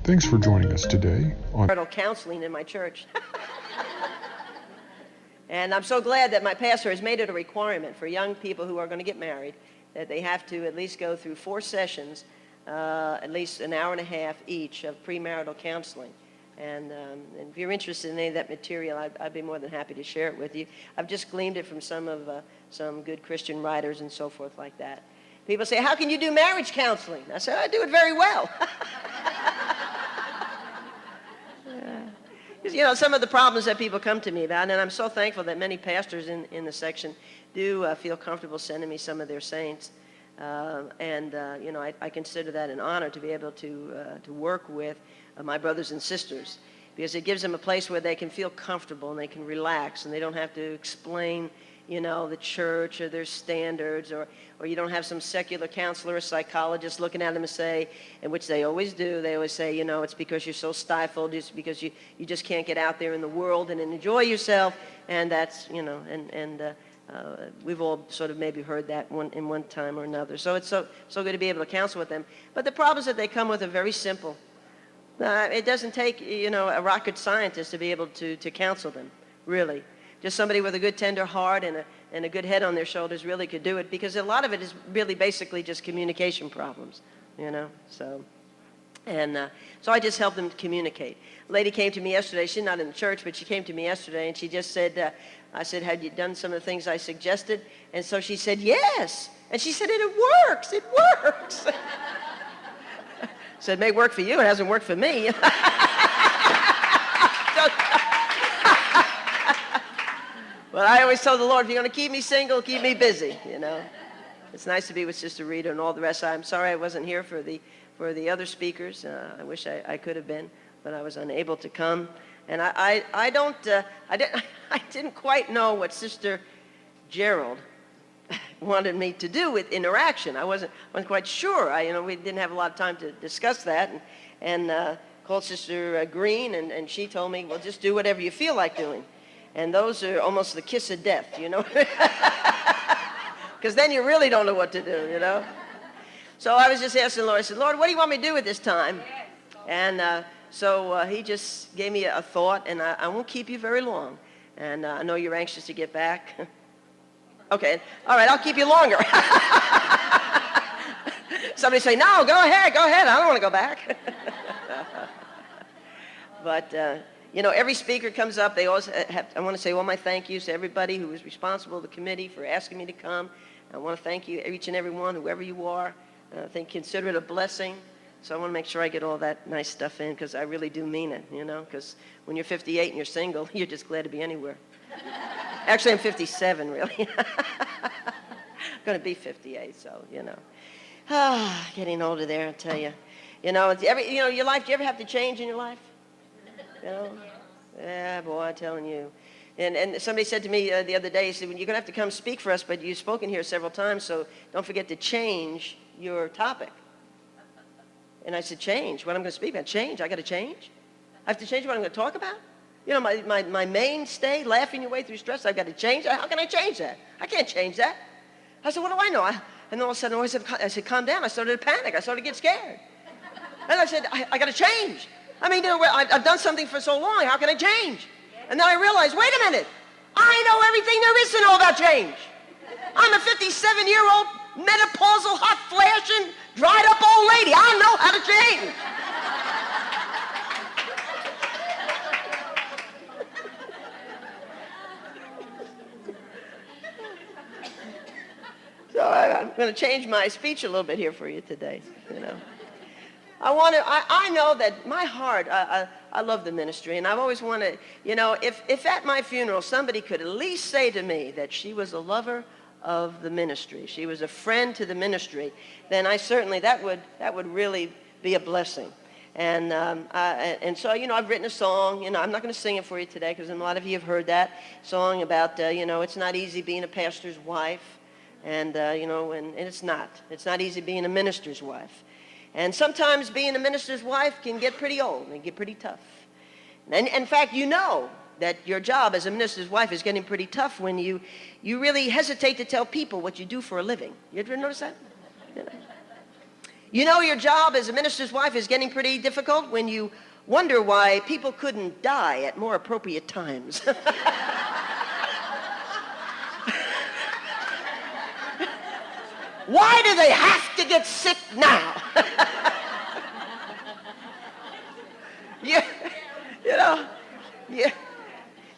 Thanks for joining us today on marital counseling in my church. And I'm so glad that my pastor has made it a requirement for young people who are going to get married that they have to at least go through 4 sessions, at least an hour and a half each of premarital counseling. And if you're interested in any of that material, I'd be more than happy to share it with you. I've just gleaned it from some good Christian writers and so forth like that. People say, how can you do marriage counseling? I said, I do it very well. You know, some of the problems that people come to me about, and I'm so thankful that many pastors in the section do feel comfortable sending me some of their saints. You know, I consider that an honor to be able to work with my brothers and sisters, because it gives them a place where they can feel comfortable and they can relax and they don't have to explain, you know, the church or their standards, or you don't have some secular counselor or psychologist looking at them and say, and which they always do, they always say, you know, it's because you're so stifled, it's because you just can't get out there in the world and enjoy yourself, and that's, you know, we've all sort of maybe heard that in one time or another. So it's so good to be able to counsel with them. But the problems that they come with are very simple. It doesn't take, you know, a rocket scientist to be able to counsel them, really. Just somebody with a good tender heart and a good head on their shoulders really could do it, because a lot of it is really basically just communication problems, you know. So I just help them communicate. A lady came to me yesterday. She's not in the church, but she came to me yesterday, and she just said, I said, have you done some of the things I suggested? And so she said, yes. And she said, it works. It works. I said, it may work for you. It hasn't worked for me. But I always tell the Lord, if you're going to keep me single, keep me busy, you know. It's nice to be with Sister Rita and all the rest. I'm sorry I wasn't here for the other speakers. I wish I could have been, but I was unable to come. And I didn't quite know what Sister Gerald wanted me to do with interaction. I wasn't quite sure. You know, we didn't have a lot of time to discuss that, and called Sister Green, and she told me, well, just do whatever you feel like doing. And those are almost the kiss of death, you know, because then you really don't know what to do, you know. So I was just asking the Lord. I said, Lord, what do you want me to do with this time? And so he just gave me a thought, and I won't keep you very long. And I know you're anxious to get back. Okay, all right, I'll keep you longer. Somebody say, no, go ahead, I don't want to go back. But, you know, every speaker comes up, they always I want to say all my thank yous to everybody who was responsible, the committee, for asking me to come. I want to thank you, each and every one, whoever you are. I think consider it a blessing. So I want to make sure I get all that nice stuff in, because I really do mean it, you know, because when you're 58 and you're single, you're just glad to be anywhere. Actually, I'm 57, really. I'm going to be 58, so, you know. Getting older there, I tell you. You know, your life, do you ever have to change in your life? You know? Yeah, boy, I'm telling you. And somebody said to me the other day, he said, well, you're going to have to come speak for us, but you've spoken here several times, so don't forget to change your topic. And I said, change? What I'm going to speak about? Change? I got to change? I have to change what I'm going to talk about? You know, my mainstay, laughing your way through stress, I've got to change that? How can I change that? I can't change that. I said, what do I know? And all of a sudden, I said, calm down. I started to panic. I started to get scared. And I said, I got to change. I mean, you know, I've done something for so long. How can I change? And then I realized, wait a minute. I know everything there is to know about change. I'm a 57-year-old menopausal, hot-flashing, dried-up old lady. I know how to change. So I'm going to change my speech a little bit here for you today, you know. I know that my heart, I love the ministry, and I've always wanted, you know, if at my funeral somebody could at least say to me that she was a lover of the ministry, she was a friend to the ministry, then I certainly, that would really be a blessing. And so, you know, I've written a song. You know, I'm not going to sing it for you today, because a lot of you have heard that song about, you know, it's not easy being a pastor's wife, and, you know, and it's not easy being a minister's wife. And sometimes being a minister's wife can get pretty old and get pretty tough. And in fact, you know that your job as a minister's wife is getting pretty tough when you really hesitate to tell people what you do for a living. You ever notice that? You know? You know your job as a minister's wife is getting pretty difficult when you wonder why people couldn't die at more appropriate times. Why do they have to get sick now?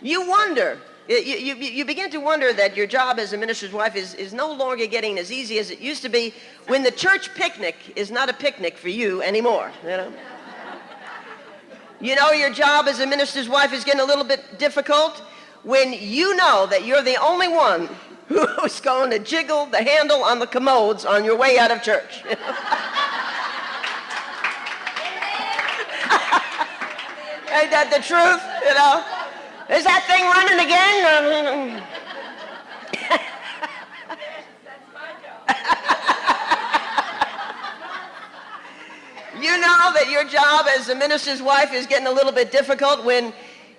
You wonder. You begin to wonder that your job as a minister's wife is no longer getting as easy as it used to be when the church picnic is not a picnic for you anymore. You know your job as a minister's wife is getting a little bit difficult when you know that you're the only one who's going to jiggle the handle on the commodes on your way out of church. Ain't that the truth? Is that thing running again? You know that your job as a minister's wife is getting a little bit difficult when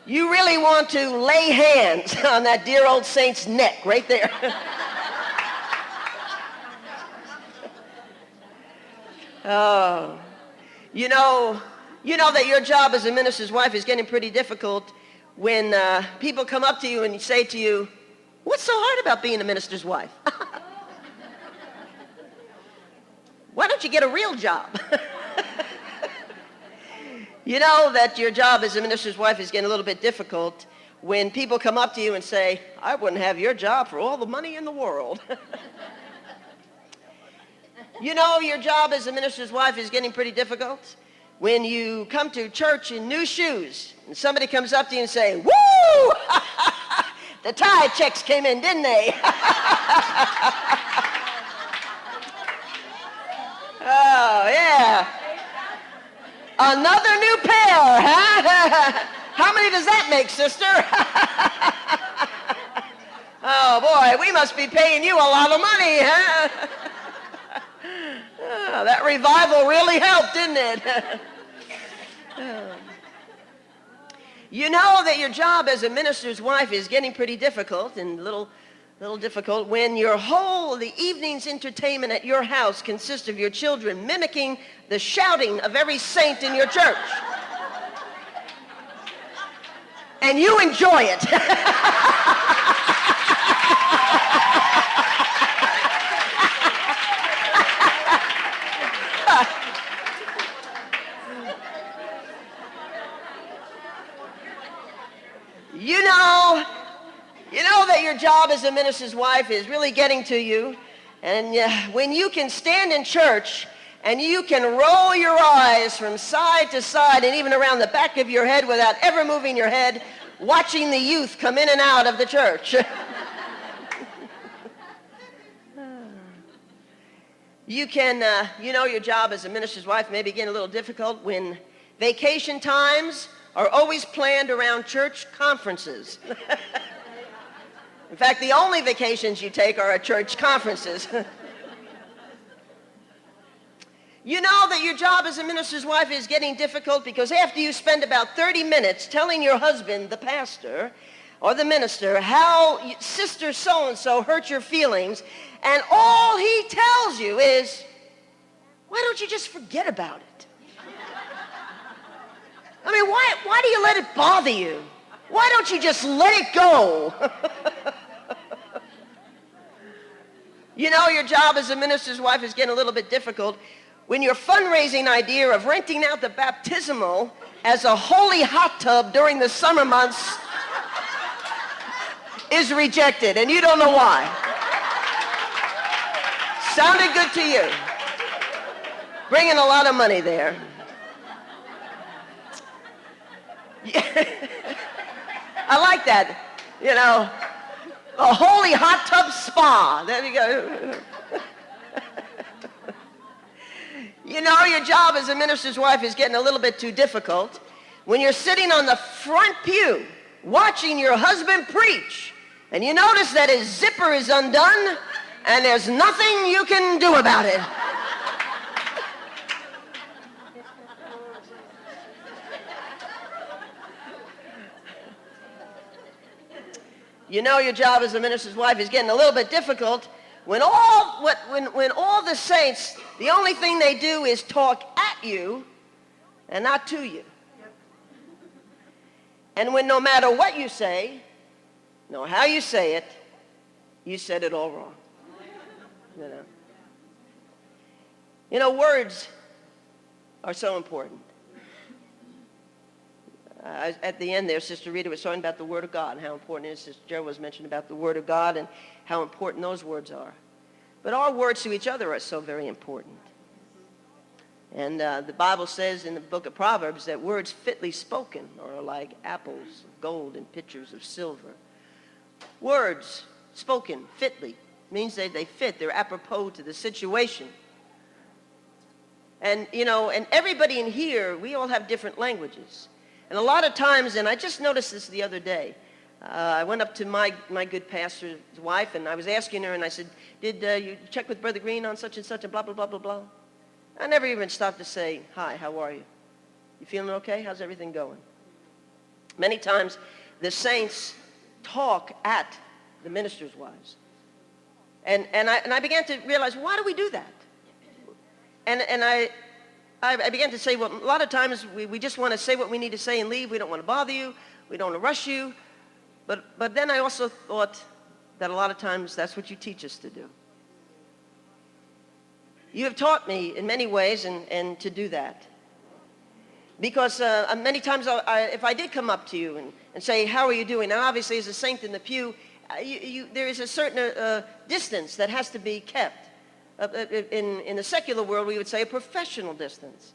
you really want to lay hands on that dear old saint's neck right there. Oh, you know that your job as a minister's wife is getting pretty difficult when people come up to you and say to you, "What's so hard about being a minister's wife? Why don't you get a real job?" You know that your job as a minister's wife is getting a little bit difficult when people come up to you and say, "I wouldn't have your job for all the money in the world." You know your job as a minister's wife is getting pretty difficult when you come to church in new shoes and somebody comes up to you and say, "Woo! The tie checks came in, didn't they?" Oh, yeah. Another new pair, huh? How many does that make, sister? Oh, boy, we must be paying you a lot of money, huh? Oh, that revival really helped, didn't it? You know that your job as a minister's wife is getting pretty difficult and a little difficult when the evening's entertainment at your house consists of your children mimicking the shouting of every saint in your church. And you enjoy it. You know that your job as a minister's wife is really getting to you, and when you can stand in church and you can roll your eyes from side to side and even around the back of your head without ever moving your head, watching the youth come in and out of the church. Your job as a minister's wife may be getting a little difficult when vacation times are always planned around church conferences. In fact, the only vacations you take are at church conferences. You know that your job as a minister's wife is getting difficult because after you spend about 30 minutes telling your husband, the pastor, or the minister, how sister so-and-so hurt your feelings, and all he tells you is, "Why don't you just forget about it?" I mean, why do you let it bother you? Why don't you just let it go? You know your job as a minister's wife is getting a little bit difficult when your fundraising idea of renting out the baptismal as a holy hot tub during the summer months is rejected, and you don't know why. Sounded good to you. Bringing a lot of money there. I like that, a holy hot tub spa. There you go. You know your job as a minister's wife is getting a little bit too difficult when you're sitting on the front pew watching your husband preach and you notice that his zipper is undone and there's nothing you can do about it. You know your job as a minister's wife is getting a little bit difficult when all the saints The only thing they do is talk at you and not to you. And when no matter what you say, no how you say it, you said it all wrong. You know, words are so important. At the end there, Sister Rita was talking about the Word of God and how important it is. Sister Joe was mentioning about the Word of God and how important those words are. But our words to each other are so very important. And the Bible says in the book of Proverbs that words fitly spoken are like apples of gold and pitchers of silver. Words spoken fitly means that they fit. They're apropos to the situation. And, you know, and everybody in here, we all have different languages. And a lot of times, and I just noticed this the other day, I went up to my good pastor's wife, and I was asking her, and I said, did you check with Brother Green on such and such, and blah, blah, blah, blah, blah. I never even stopped to say, hi, how are you? You feeling okay? How's everything going? Many times, the saints talk at the ministers' wives. And I began to realize, why do we do that? And I began to say, well, a lot of times we just want to say what we need to say and leave. We don't want to bother you. We don't want to rush you. But then I also thought that a lot of times that's what you teach us to do. You have taught me in many ways and to do that. Because many times if I did come up to you and say, how are you doing? Now, obviously, as a saint in the pew, there is a certain distance that has to be kept. In the secular world, we would say a professional distance.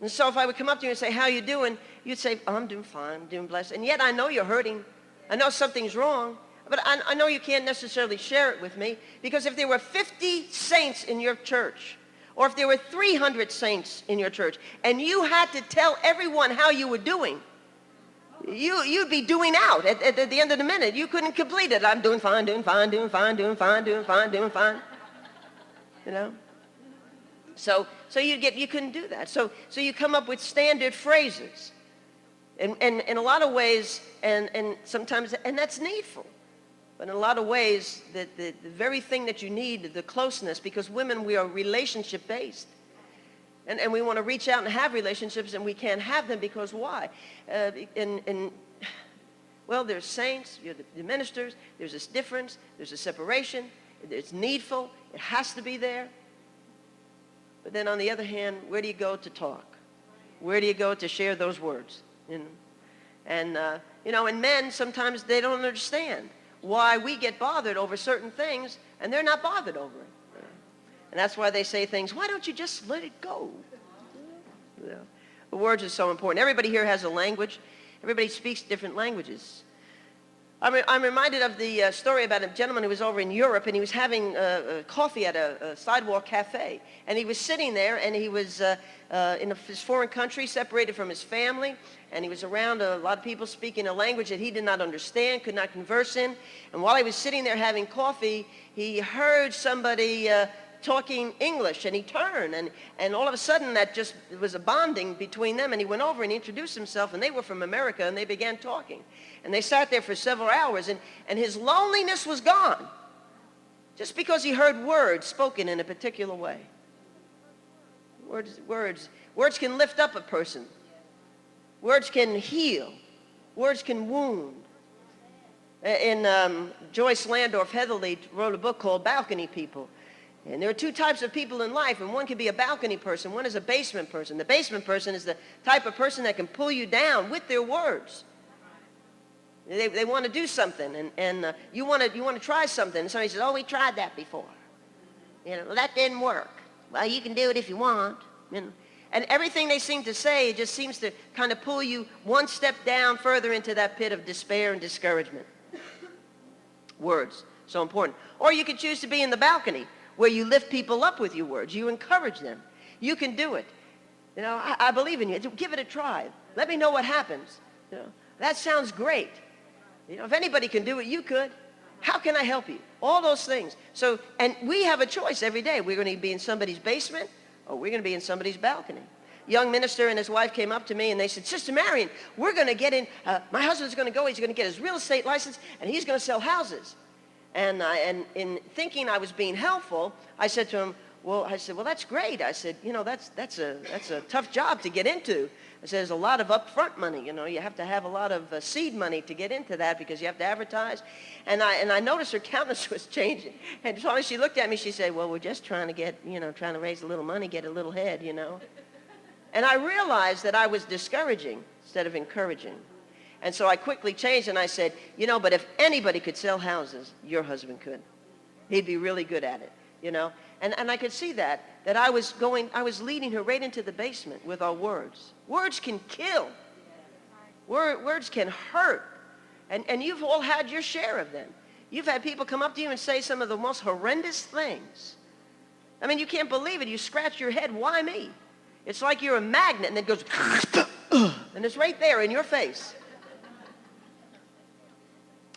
And so if I would come up to you and say, how are you doing? You'd say, oh, I'm doing fine, I'm doing blessed. And yet I know you're hurting. I know something's wrong. But I know you can't necessarily share it with me, because if there were 50 saints in your church, or if there were 300 saints in your church, and you had to tell everyone how you were doing, you'd be doing out at the end of the minute. You couldn't complete it. I'm doing fine, doing fine, doing fine, doing fine, doing fine, doing fine. You know? So you couldn't do that. So you come up with standard phrases. And in a lot of ways, and sometimes, and that's needful. But in a lot of ways, the very thing that you need, the closeness, because women, we are relationship-based. And we want to reach out and have relationships, and we can't have them because why? Well, there's saints, you're the ministers, there's this difference, there's a separation, it's needful, it has to be there. But then on the other hand, where do you go to talk? Where do you go to share those words? You know? And, and men, sometimes they don't understand why we get bothered over certain things, and they're not bothered over it. And that's why they say things, why don't you just let it go? You know? The words are so important. Everybody here has a language. Everybody speaks different languages. I'm reminded of the story about a gentleman who was over in Europe, and he was having coffee at a sidewalk cafe. And he was sitting there, and he was in his foreign country, separated from his family, and he was around a lot of people speaking a language that he did not understand, could not converse in. And while he was sitting there having coffee, he heard somebody talking English, and he turned, and all of a sudden that just was a bonding between them, and he went over and introduced himself, and they were from America, and they began talking. And they sat there for several hours, and his loneliness was gone just because he heard words spoken in a particular way. Words can lift up a person. Words can heal. Words can wound. Joyce Landorf Heatherly wrote a book called Balcony People. And there are two types of people in life, and one can be a balcony person, one is a basement person. The basement person is the type of person that can pull you down with their words. They want to do something, and you want to try something, and somebody says, oh, we tried that before. Well, that didn't work. Well, you can do it if you want. And everything they seem to say just seems to kind of pull you one step down further into that pit of despair and discouragement. Words, so important. Or you could choose to be in the balcony, where you lift people up with your words. You encourage them. You can do it. I believe in you. Give it a try. Let me know what happens. That sounds great. If anybody can do it, you could. How can I help you? All those things. So, and we have a choice every day. We're going to be in somebody's basement, or we're going to be in somebody's balcony. Young minister and his wife came up to me, and they said, Sister Marion, we're going to get in. My husband's going to go. He's going to get his real estate license, and he's going to sell houses. And in thinking I was being helpful, I said to him, well, I said, well, that's great. I said, that's a tough job to get into. I said, there's a lot of upfront money. You have to have a lot of seed money to get into that because you have to advertise. And I noticed her countenance was changing. And so she looked at me, she said, well, we're just trying to get, trying to raise a little money, get a little head, And I realized that I was discouraging instead of encouraging. And so I quickly changed and I said, but if anybody could sell houses, your husband could. He'd be really good at it, And I could see that I was leading her right into the basement with our words. Words can kill. Words can hurt. And you've all had your share of them. You've had people come up to you and say some of the most horrendous things. I mean, you can't believe it. You scratch your head, why me? It's like you're a magnet and it goes, and it's right there in your face.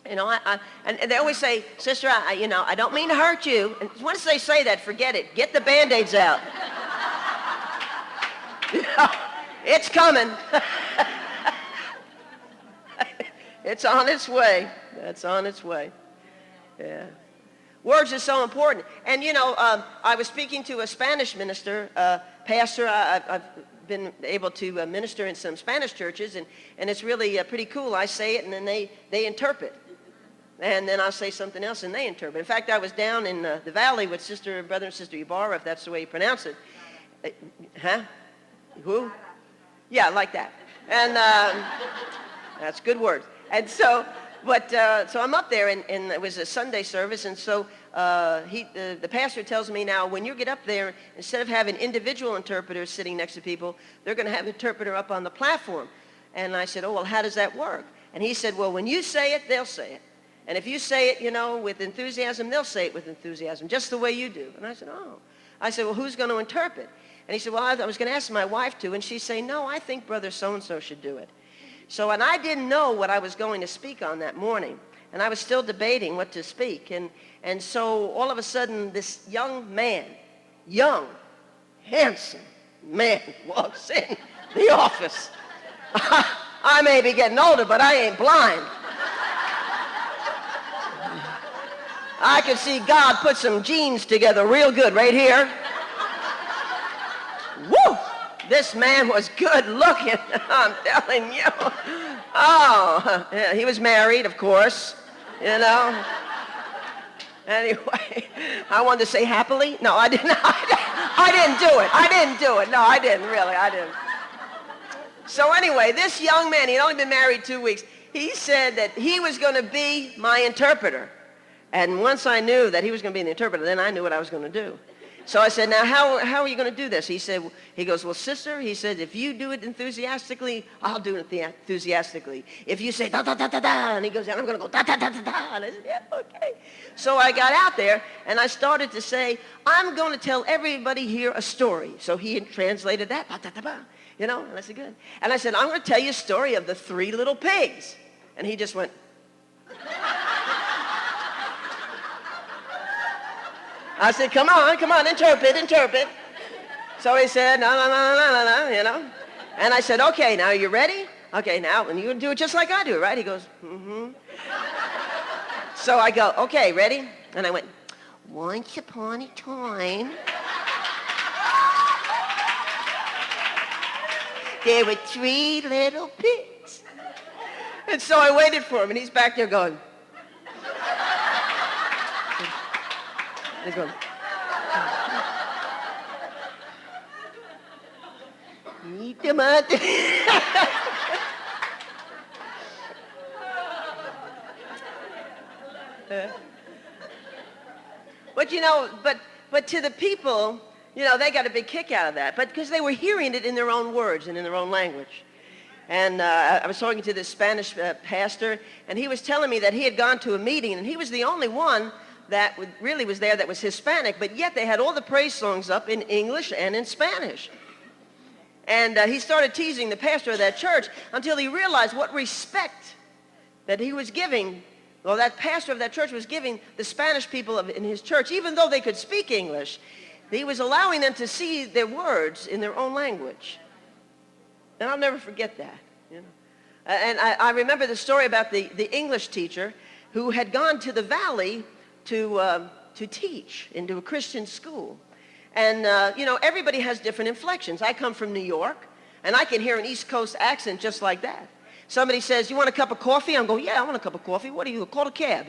And they always say, sister, I don't mean to hurt you. And once they say that, forget it. Get the Band-Aids out. It's coming. It's on its way. That's on its way. Yeah. Words are so important. And, I was speaking to a Spanish minister, pastor. I've been able to minister in some Spanish churches, and it's really pretty cool. I say it, and then they interpret. And then I'll say something else, and they interpret. In fact, I was down in the valley with brother and sister Ibarra, if that's the way you pronounce it. Huh? Who? Yeah, like that. And that's good words. And so I'm up there, and it was a Sunday service, and so the pastor tells me now, when you get up there, instead of having individual interpreters sitting next to people, they're going to have an interpreter up on the platform. And I said, oh, well, how does that work? And he said, well, when you say it, they'll say it. And if you say it, with enthusiasm, they'll say it with enthusiasm, just the way you do. And I said, oh. I said, well, who's going to interpret? And he said, well, I was going to ask my wife to. And she'd say, no, I think Brother so-and-so should do it. So, and I didn't know what I was going to speak on that morning. And I was still debating what to speak. And so all of a sudden, this young, handsome man walks in the office. I may be getting older, but I ain't blind. I could see God put some genes together real good right here. Woo! This man was good looking, I'm telling you. Oh, yeah, he was married, of course, Anyway, I wanted to say happily. No, I didn't. I didn't do it. No, I didn't, really. I didn't. So anyway, this young man, he'd only been married 2 weeks. He said that he was going to be my interpreter. And once I knew that he was going to be the interpreter, then I knew what I was going to do. So I said, now, how are you going to do this? He goes, well, sister, he said, if you do it enthusiastically, I'll do it enthusiastically. If you say, da, da, da, da, da, and he goes, and I'm going to go, da, da, da, da, da. And I said, yeah, okay. So I got out there, and I started to say, I'm going to tell everybody here a story. So he translated that, da, da, da, da, and I said, good. And I said, I'm going to tell you a story of the 3 little pigs. And he just went, I said, come on, interpret. So he said, no, And I said, okay, now you ready? Okay, now, and you do it just like I do, right? He goes, mm-hmm. So I go, okay, ready? And I went, once upon a time, there were 3 little pigs. And so I waited for him, and he's back there going, he's going, eat them out. But to the people, they got a big kick out of that. But because they were hearing it in their own words and in their own language. And I was talking to this Spanish pastor, and he was telling me that he had gone to a meeting, and he was the only one that really was there that was Hispanic, but yet they had all the praise songs up in English and in Spanish. And he started teasing the pastor of that church until he realized what respect that he was giving, or that pastor of that church was giving the Spanish people in his church, even though they could speak English. He was allowing them to see their words in their own language. And I'll never forget that. And I remember the story about the English teacher who had gone to the valley to teach into a Christian school. And, everybody has different inflections. I come from New York, and I can hear an East Coast accent just like that. Somebody says, you want a cup of coffee? I'm going, yeah, I want a cup of coffee. What do you, call a cab,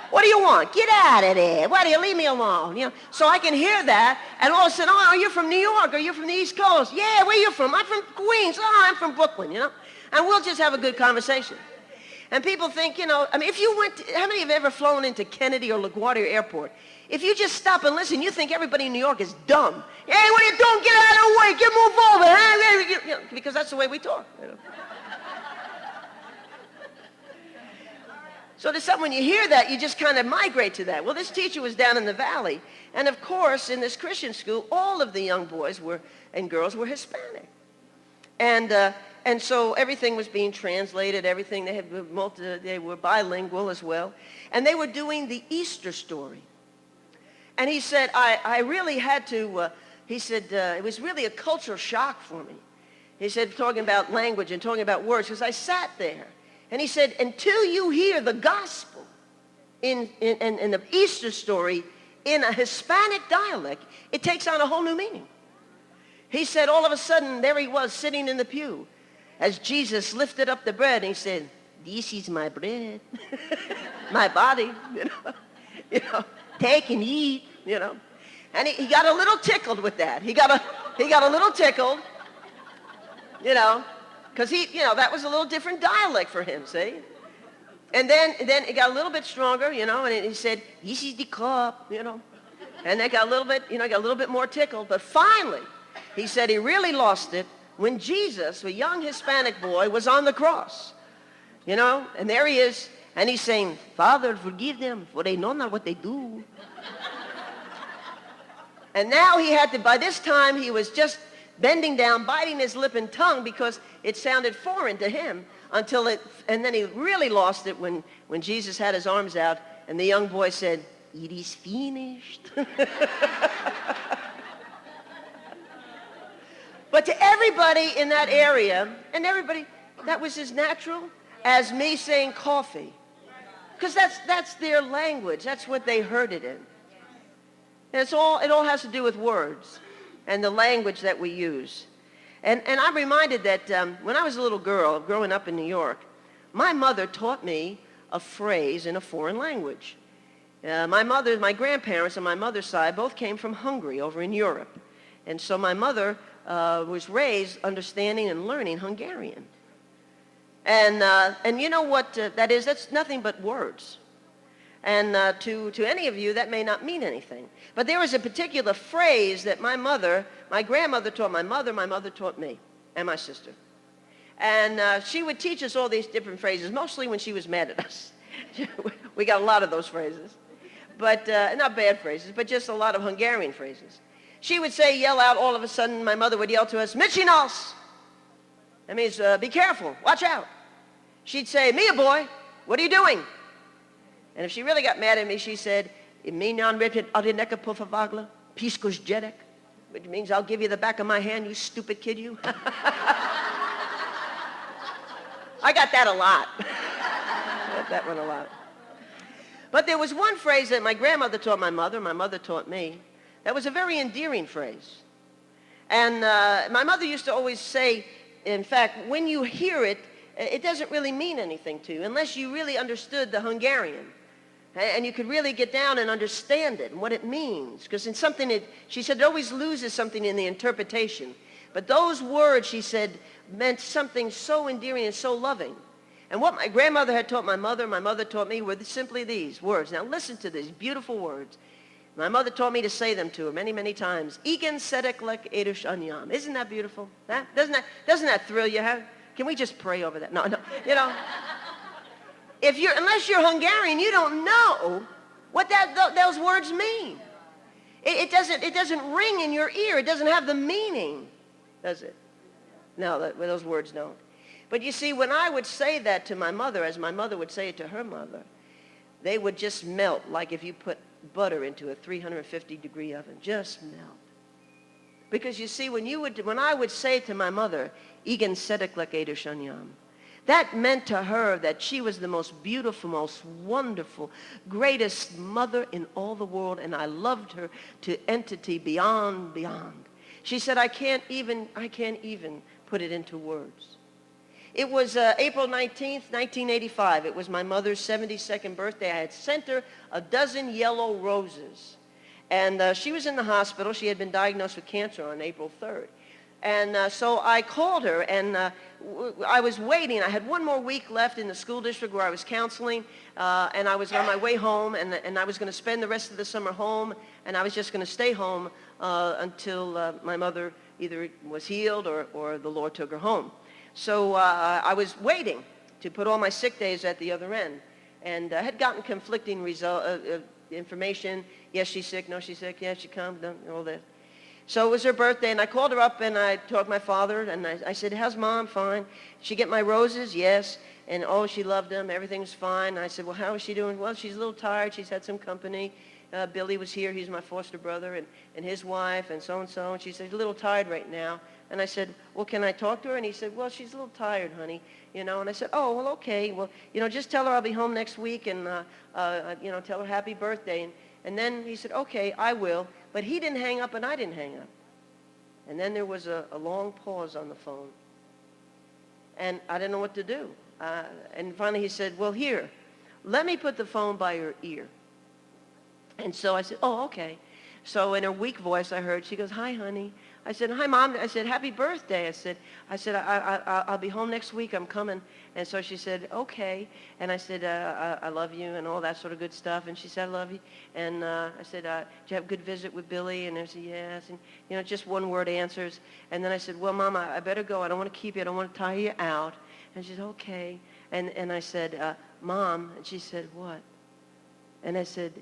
What do you want? Get out of there. Why do you leave me alone? So I can hear that, and all of a sudden, oh, are you from New York? Are you from the East Coast? Yeah, where you from? I'm from Queens. Oh, I'm from Brooklyn, And we'll just have a good conversation. And people think, if you how many have ever flown into Kennedy or LaGuardia Airport? If you just stop and listen, you think everybody in New York is dumb. Hey, what are you doing? Get out of the way. Get move over. Because that's the way we talk. So there's something, when you hear that, you just kind of migrate to that. Well, this teacher was down in the valley. And, of course, in this Christian school, all of the young boys and girls were Hispanic. And so everything was being translated. Everything, they were bilingual as well. And they were doing the Easter story. And he said, I really had to, it was really a cultural shock for me. He said, talking about language and talking about words, because I sat there. And he said, until you hear the gospel in the Easter story in a Hispanic dialect, it takes on a whole new meaning. He said, all of a sudden, there he was sitting in the pew as Jesus lifted up the bread, and he said, this is my bread, my body, take and eat, And he got a little tickled with that. He got a little tickled, because that was a little different dialect for him, see? And then it got a little bit stronger, and he said, this is the cup, And they got a little bit, got a little bit more tickled. But finally, he said he really lost it when Jesus, a young Hispanic boy, was on the cross, And there he is, and he's saying, Father, forgive them, for they know not what they do. And now by this time, he was just bending down, biting his lip and tongue because it sounded foreign to him and then he really lost it when Jesus had his arms out and the young boy said, it is finished. But to everybody in that area, and everybody, that was as natural as me saying coffee. Because that's their language. That's what they heard it in. And it all has to do with words and the language that we use. And I'm reminded that when I was a little girl growing up in New York, my mother taught me a phrase in a foreign language. My grandparents on my mother's side both came from Hungary over in Europe. And so my mother was raised understanding and learning Hungarian. And you know what that is? That's nothing but words. And to any of you, that may not mean anything. But there was a particular phrase that my grandmother taught my mother taught me, and my sister. And she would teach us all these different phrases, mostly when she was mad at us. We got a lot of those phrases. But not bad phrases, but just a lot of Hungarian phrases. She would yell out, all of a sudden, my mother would yell to us, Michinos! That means, be careful, watch out. She'd say, Mia boy, what are you doing? And if she really got mad at me, she said, which means I'll give you the back of my hand, you stupid kid, you. I got that a lot. I got that one a lot. But there was one phrase that my grandmother taught my mother taught me, that was a very endearing phrase. And my mother used to always say, in fact, when you hear it, it doesn't really mean anything to you unless you really understood the Hungarian. And you could really get down and understand it and what it means. Because in something, she said, it always loses something in the interpretation. But those words, she said, meant something so endearing and so loving. And what my grandmother had taught my mother taught me were simply these words. Now listen to these beautiful words. My mother taught me to say them to her many, many times. Igen sedeklek édes anyám. Isn't that beautiful? Huh? Doesn't that thrill you? Huh? Can we just pray over that? No. Unless you're Hungarian, you don't know what those words mean. It doesn't ring in your ear. It doesn't have the meaning, does it? No, those words don't. But you see, when I would say that to my mother, as my mother would say it to her mother, they would just melt like if you put butter into a 350-degree oven. Just melt. Because you see, when I would say to my mother, Igen sedeklek édes anyám, That meant to her that she was the most beautiful, most wonderful, greatest mother in all the world, and I loved her to entity beyond. She said, I can't even put it into words. It was April 19th, 1985. It was my mother's 72nd birthday. I had sent her a dozen yellow roses. And she was in the hospital. She had been diagnosed with cancer on April 3rd. And so I called her, and I was waiting. I had one more week left in the school district where I was counseling, and I was on my way home, and I was going to spend the rest of the summer home, and I was just going to stay home until my mother either was healed or the Lord took her home. So I was waiting to put all my sick days at the other end, and I had gotten conflicting information. Yes, she's sick. No, she's sick. Yes, she comes. No, all that. So it was her birthday, and I called her up, and I talked to my father, and I said, how's Mom? Fine. She get my roses? Yes. And, oh, she loved them. Everything's fine. I said, well, how is she doing? Well, she's a little tired. She's had some company. Billy was here. He's my foster brother, and his wife, and so-and-so. And she said, she's a little tired right now. And I said, well, can I talk to her? And he said, well, she's a little tired, honey. And I said, oh, well, okay. Well, just tell her I'll be home next week, and, tell her happy birthday. And then he said, okay, I will. But he didn't hang up, and I didn't hang up. And then there was a long pause on the phone. And I didn't know what to do. And finally he said, well, here, let me put the phone by your ear. And so I said, oh, okay. So in her weak voice I heard, she goes, hi, honey. I said, hi, Mom. I said, happy birthday. I said, I'll be home next week. I'm coming. And so she said, okay. And I said, I love you and all that sort of good stuff. And she said, I love you. And I said, did you have a good visit with Billy? And I said, yes. And, just one word answers. And then I said, well, Mom, I better go. I don't want to keep you. I don't want to tire you out. And she said, okay. And I said, Mom. And she said, what? And I said,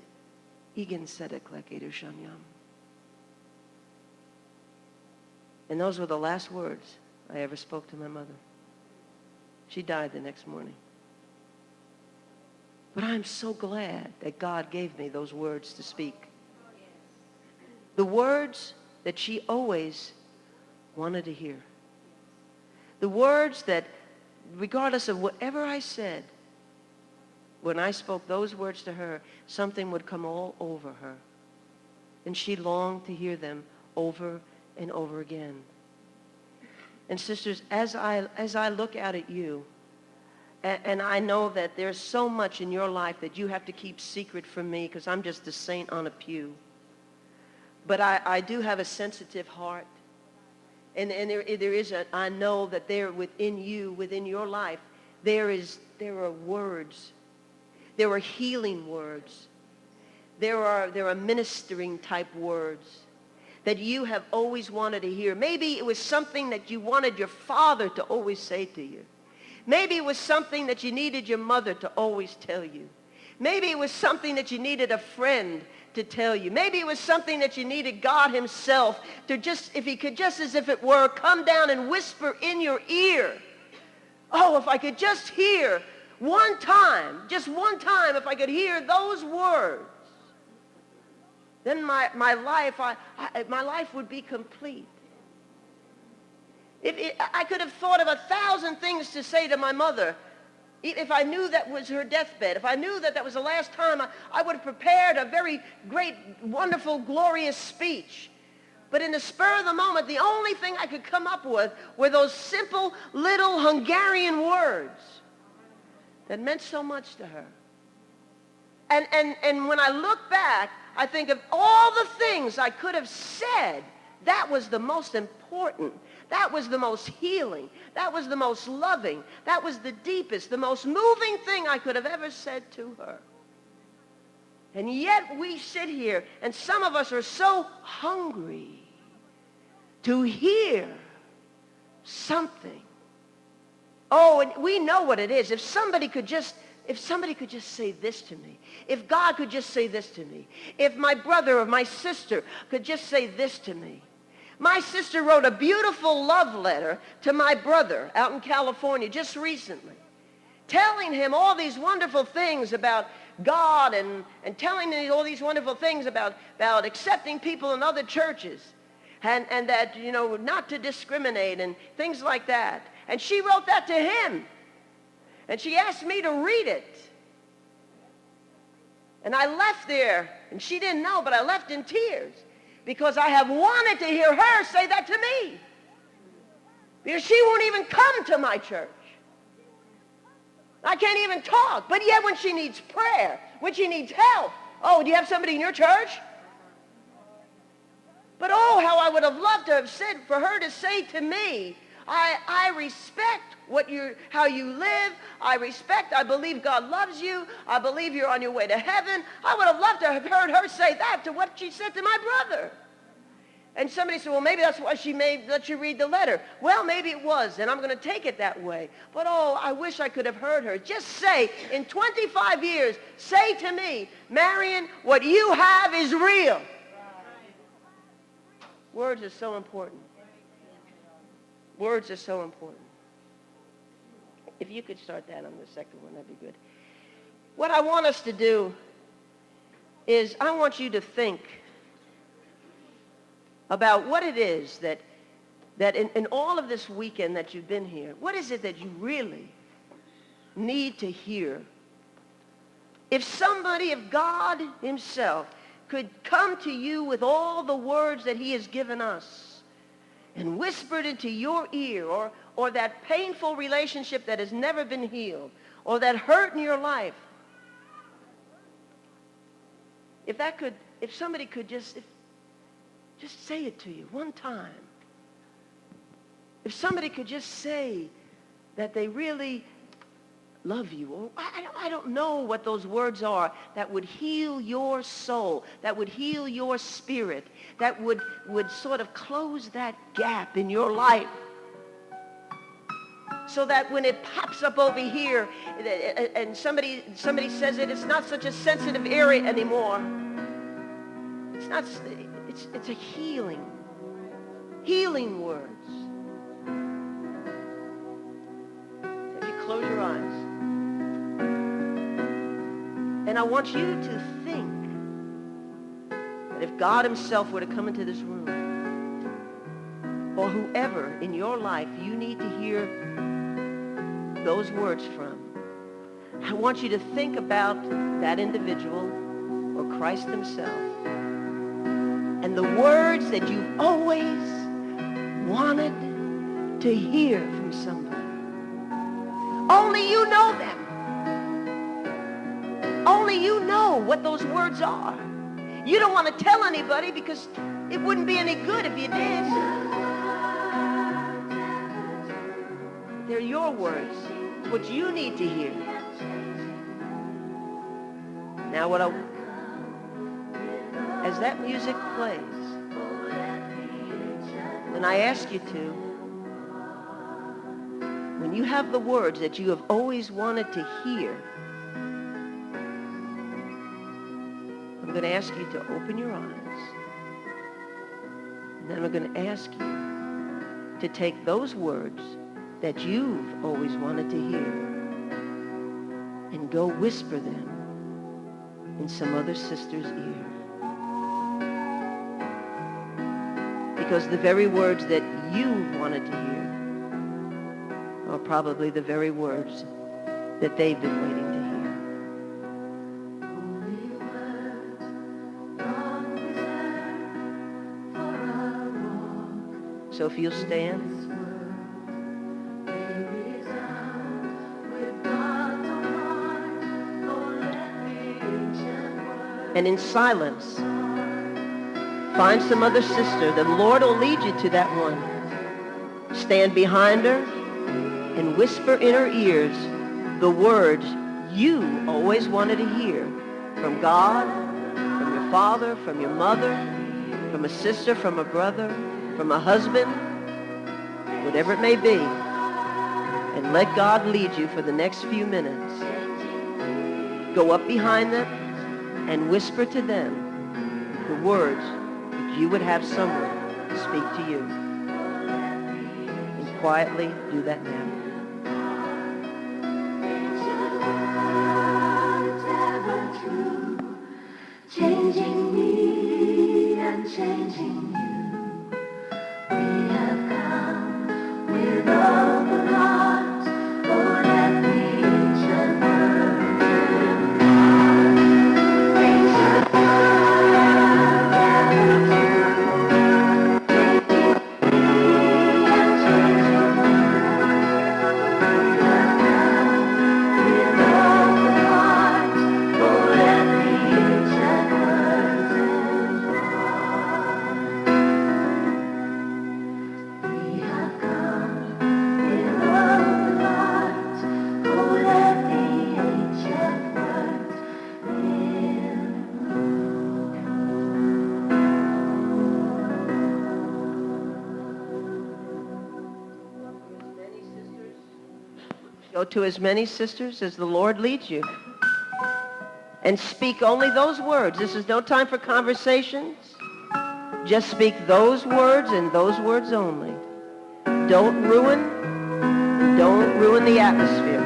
Igen sedek lek édesanyám. And those were the last words I ever spoke to my mother. She died the next morning. But I'm so glad that God gave me those words to speak. The words that she always wanted to hear. The words that, regardless of whatever I said, when I spoke those words to her, something would come all over her. And she longed to hear them over and over again. And sisters, as I look out at you, and I know that there's so much in your life that you have to keep secret from me because I'm just a saint on a pew. But I do have a sensitive heart. And there is I know that there within you, within your life, there are words. There are healing words. There are ministering type words that you have always wanted to hear. Maybe it was something that you wanted your father to always say to you. Maybe it was something that you needed your mother to always tell you. Maybe it was something that you needed a friend to tell you. Maybe it was something that you needed God himself to just, if he could just as if it were, come down and whisper in your ear. Oh, if I could just hear one time, just one time, if I could hear those words, then my life would be complete. I could have thought of 1,000 things to say to my mother. If I knew that was her deathbed, if I knew that was the last time, I would have prepared a very great, wonderful, glorious speech. But in the spur of the moment, the only thing I could come up with were those simple little Hungarian words that meant so much to her. And when I look back, I think of all the things I could have said, that was the most important. That was the most healing. That was the most loving. That was the deepest, the most moving thing I could have ever said to her. And yet we sit here, and some of us are so hungry to hear something. Oh, and we know what it is. If somebody could just say this to me, if God could just say this to me, if my brother or my sister could just say this to me. My sister wrote a beautiful love letter to my brother out in California just recently, telling him all these wonderful things about God and telling him all these wonderful things about accepting people in other churches and that, not to discriminate and things like that. And she wrote that to him. And she asked me to read it. And I left there, and she didn't know, but I left in tears because I have wanted to hear her say that to me. Because she won't even come to my church. I can't even talk. But yet when she needs prayer, when she needs help, oh, do you have somebody in your church? But oh, how I would have loved to have said, for her to say to me, I respect how you live. I believe God loves you. I believe you're on your way to heaven. I would have loved to have heard her say that to what she said to my brother. And somebody said, well, maybe that's why she may let you read the letter. Well, maybe it was, and I'm going to take it that way. But oh, I wish I could have heard her. Just say, in 25 years, say to me, Marion, what you have is real. Words are so important. Words are so important. If you could start that on the second one, that'd be good. What I want us to do is I want you to think about what it is that in all of this weekend that you've been here, what is it that you really need to hear? If God himself could come to you with all the words that he has given us and whispered into your ear, or that painful relationship that has never been healed, or that hurt in your life, if somebody could just say it to you one time. If somebody could just say that they really love you, or I don't know what those words are that would heal your soul, that would heal your spirit, that would sort of close that gap in your life, so that when it pops up over here and somebody says it's not such a sensitive area anymore, it's a healing words. If you close your eyes, and I want you to think that if God himself were to come into this room, or whoever in your life you need to hear those words from, I want you to think about that individual or Christ himself and the words that you've always wanted to hear from somebody. Only you know them. Only you know what those words are. You don't want to tell anybody because it wouldn't be any good if you did. They're your words, what you need to hear. Now as that music plays, when I ask you to, when you have the words that you have always wanted to hear, I'm going to ask you to open your eyes. And then I'm going to ask you to take those words that you've always wanted to hear and go whisper them in some other sister's ear. Because the very words that you've wanted to hear are probably the very words that they've been waiting to hear. So if you'll stand. And in silence, find some other sister. The Lord will lead you to that one. Stand behind her and whisper in her ears the words you always wanted to hear from God, from your father, from your mother, from a sister, from a brother, from a husband, whatever it may be. And let God lead you for the next few minutes. Go up behind them and whisper to them the words that you would have someone to speak to you. And quietly do that now. Changing me and changing you. We have come with open arms. Oh, let me Go to as many sisters as the Lord leads you. And speak only those words. This is no time for conversations. Just speak those words and those words only. Don't ruin the atmosphere.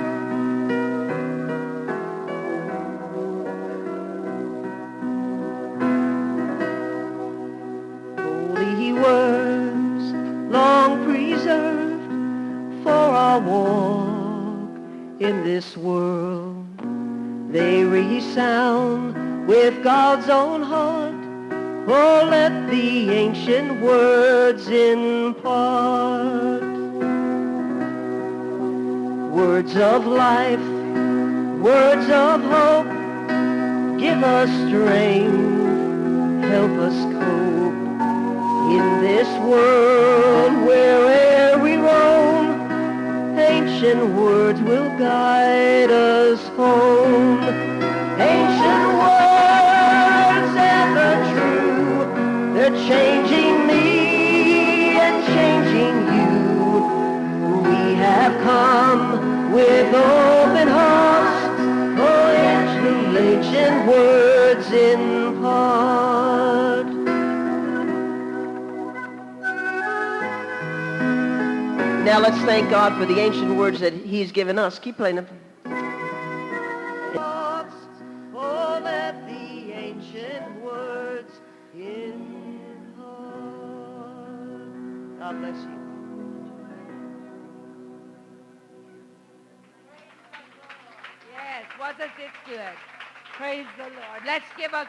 Holy words, long preserved for our walk in this world. They resound with God's own heart. Oh, let the ancient words impart. Words of life, words of hope, give us strength, help us cope in this world where'er we roam. Ancient words will guide us home. Ancient words ever true, they're changing me and changing you. We have come with open hearts, oh, ancient words impart. Now let's thank God for the ancient words that He's given us. Keep playing them. Oh, let the ancient words impart. God bless you. Yes, wasn't it good? Praise the Lord. Let's give a...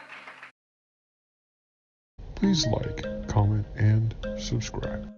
Please like, comment, and subscribe.